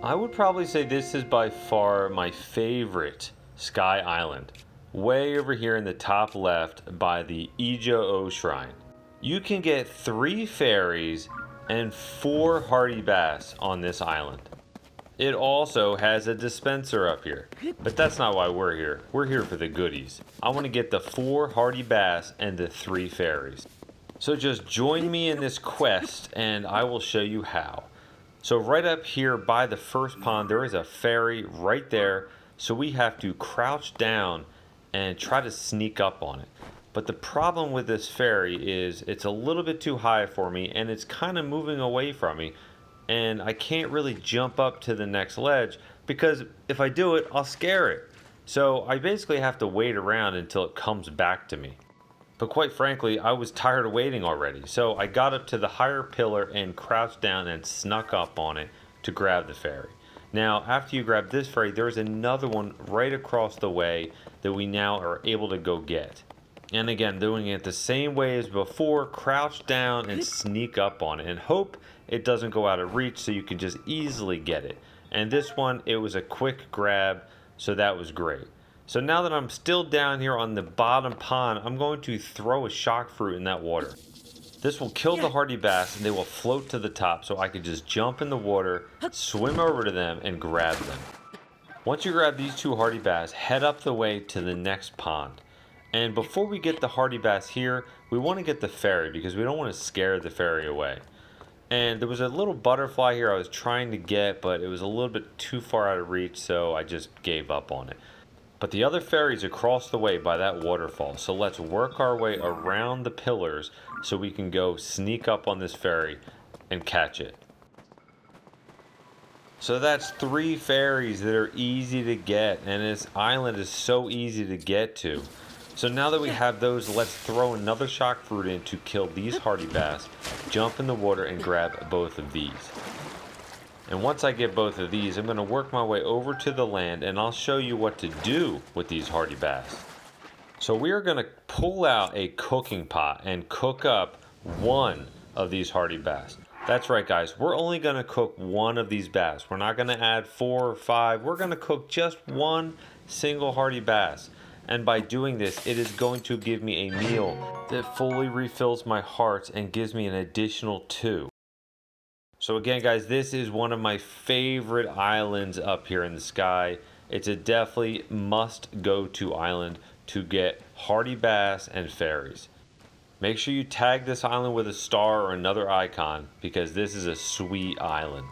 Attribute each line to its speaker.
Speaker 1: I would probably say this is by far my favorite Sky Island. Way over here in the top left by the Ijo-O Shrine. You can get 3 fairies and 4 hardy bass on this island. It also has a dispenser up here, but that's not why we're here. We're here for the goodies. I want to get the 4 hardy bass and the 3 fairies. So just join me in this quest and I will show you how. So right up here by the first pond, there is a fairy right there. So we have to crouch down and try to sneak up on it. But the problem with this fairy is it's a little bit too high for me and it's kind of moving away from me. And I can't really jump up to the next ledge because if I do it, I'll scare it. So I basically have to wait around until it comes back to me. But quite frankly, I was tired of waiting already. So I got up to the higher pillar and crouched down and snuck up on it to grab the fairy. Now, after you grab this fairy, there's another one right across the way that we now are able to go get. And again, doing it the same way as before, crouch down and sneak up on it and hope it doesn't go out of reach so you can just easily get it. And this one, it was a quick grab, so that was great. So now that I'm still down here on the bottom pond, I'm going to throw a shock fruit in that water. This will kill the hardy bass and they will float to the top so I can just jump in the water, swim over to them and grab them. Once you grab these 2 hardy bass, head up the way to the next pond. And before we get the hardy bass here, we want to get the fairy because we don't want to scare the fairy away. And there was a little butterfly here I was trying to get, but it was a little bit too far out of reach, so I just gave up on it. But the other fairy's across the way by that waterfall, so let's work our way around the pillars so we can go sneak up on this fairy and catch it. So that's 3 fairies that are easy to get, and this island is so easy to get to. So now that we have those, let's throw another shock fruit in to kill these hardy bass, jump in the water and grab both of these. And once I get both of these, I'm going to work my way over to the land and I'll show you what to do with these hardy bass. So we are going to pull out a cooking pot and cook up 1 of these hardy bass. That's right guys, we're only going to cook 1 of these bass. We're not going to add 4 or 5, we're going to cook just 1 single hardy bass. And by doing this, it is going to give me a meal that fully refills my heart and gives me an additional 2. So again guys, this is one of my favorite islands up here in the sky. It's a definitely must go to island to get hardy bass and fairies. Make sure you tag this island with a star or another icon because this is a sweet island.